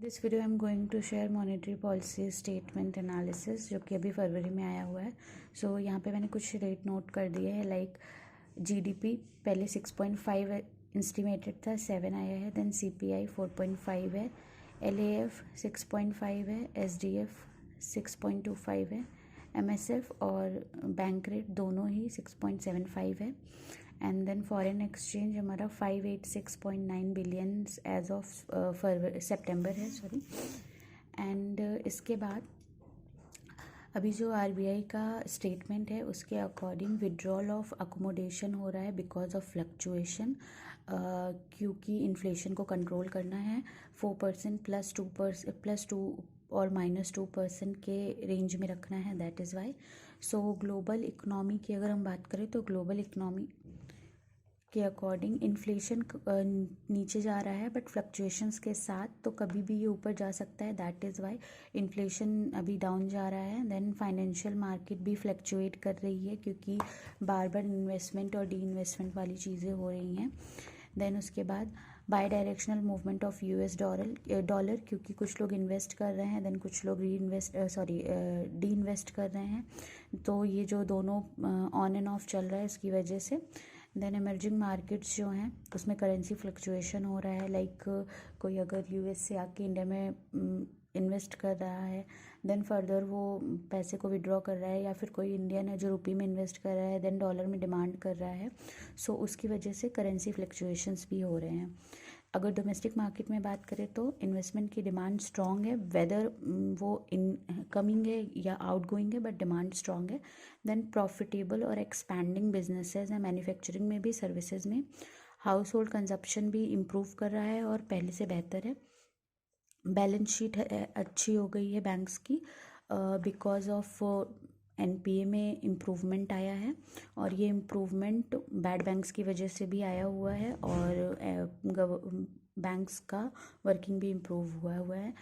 This video I am going to share monetary policy statement analysis जो कि अभी फरवरी में आया हुआ है। सो यहाँ पे मैंने कुछ रेट नोट कर दिए हैं। लाइक जीडीपी पहले 6.5 इंस्टीमेटेड था, 7 आया है। देन सीपीआई 4.5 है, एलएएफ 6.5 है, एसडीएफ 6.25 है, एमएसएफ और बैंक रेट दोनों ही 6.75 है। एंड देन फॉरेन एक्सचेंज हमारा 586.9 बिलियंस एज ऑफ सितंबर है, सॉरी। एंड इसके बाद अभी जो आरबीआई का स्टेटमेंट है उसके अकॉर्डिंग विड्रॉल ऑफ अकोमोडेशन हो रहा है बिकॉज ऑफ फ्लक्चुएशन, क्योंकि इन्फ्लेशन को कंट्रोल करना है। 4% +2 और -2% के रेंज में रखना है, that is why. So global economy की अगर हम बात करें तो ग्लोबल इकोनॉमी के अकॉर्डिंग इन्फ्लेशन नीचे जा रहा है बट फ्लक्चुएशंस के साथ, तो कभी भी ये ऊपर जा सकता है, दैट इज़ वाई इन्फ्लेशन अभी डाउन जा रहा है। देन फाइनेंशियल मार्केट भी फ्लक्चुएट कर रही है क्योंकि बार बार इन्वेस्टमेंट और डी इन्वेस्टमेंट वाली चीज़ें हो रही हैं। देन उसके बाद by directional movement of US dollar, क्योंकि कुछ लोग इन्वेस्ट कर रहे हैं, देन कुछ लोग डी इन्वेस्ट कर रहे हैं, तो ये जो दोनों ऑन एंड ऑफ चल रहा है इसकी वजह से। देन इमर्जिंग मार्केट्स जो हैं उसमें करेंसी फ्लक्चुएशन हो रहा है। लाइक कोई अगर यूएस से आके इंडिया में इन्वेस्ट कर रहा है, देन फर्दर वो पैसे को विड्रॉ कर रहा है, या फिर कोई इंडियन है जो रुपी में इन्वेस्ट कर रहा है देन डॉलर में डिमांड कर रहा है, सो उसकी वजह से करेंसी फ्लक्चुएशंस भी हो रहे हैं। अगर डोमेस्टिक मार्केट में बात करें तो इन्वेस्टमेंट की डिमांड स्ट्रॉन्ग है, वेदर वो इनकमिंग है या आउटगोइंग है, बट डिमांड स्ट्रॉन्ग है। देन प्रॉफिटेबल और एक्सपैंडिंग बिजनेसेस हैं, मैन्युफैक्चरिंग में भी, सर्विसेज में। हाउस होल्ड कंजप्शन भी इम्प्रूव कर रहा है और पहले से बेहतर है। बैलेंस शीट अच्छी हो गई है बैंक्स की बिकॉज ऑफ एनपीए में इम्प्रूवमेंट आया है, और ये इम्प्रूवमेंट बैड बैंक्स की वजह से भी आया हुआ है, और बैंक्स का वर्किंग भी इम्प्रूव हुआ है।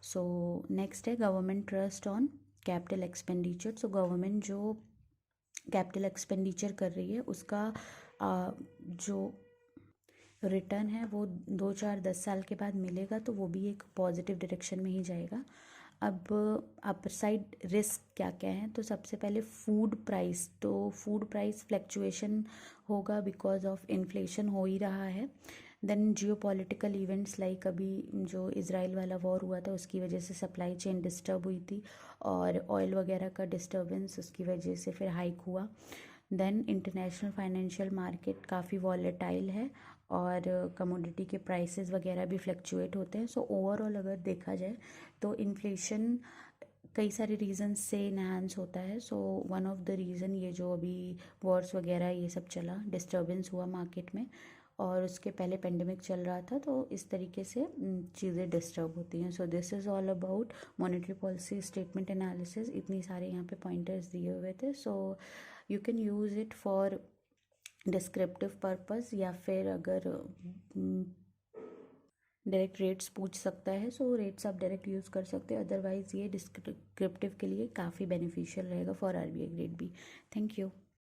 सो नेक्स्ट है government trust on capital expenditure. So government जो कैपिटल एक्सपेंडिचर कर रही है उसका जो रिटर्न है वो 2, 4, 10 साल के बाद मिलेगा, तो वो भी एक पॉजिटिव डायरेक्शन में ही जाएगा। अब अपर साइड रिस्क क्या क्या है, तो सबसे पहले फूड प्राइस, तो फूड प्राइस फ्लक्चुएशन होगा बिकॉज ऑफ इन्फ्लेशन हो ही रहा है। Then geopolitical events, like अभी जो इजराइल वाला वॉर हुआ था उसकी वजह से सप्लाई चेन डिस्टर्ब हुई थी, और ऑयल वगैरह का डिस्टर्बेंस, उसकी वजह से फिर हाइक हुआ। देन इंटरनेशनल फाइनेंशियल मार्केट काफ़ी वॉलेटाइल है, और कमोडिटी के प्राइसेस वगैरह भी फ्लक्चुएट होते हैं। सो ओवरऑल अगर देखा जाए तो इन्फ्लेशन कई सारे रीजंस से इन्हांस होता है। So one of the reason ये जो अभी वॉर्स वगैरह ये सब चला, डिस्टर्बेंस हुआ मार्केट में, और उसके पहले पेंडेमिक चल रहा था, तो इस तरीके से चीज़ें डिस्टर्ब होती हैं। So this is all about monetary policy statement analysis. इतनी सारे यहाँ पे पॉइंटर्स दिए हुए थे, so you can use it for descriptive purpose, या फिर अगर डायरेक्ट रेट्स पूछ सकता है, सो रेट्स आप डायरेक्ट यूज़ कर सकते हो। अदरवाइज़ ये डिस्क्रिप्टिव के लिए काफ़ी बेनिफिशियल रहेगा for RBI grade B. Thank you.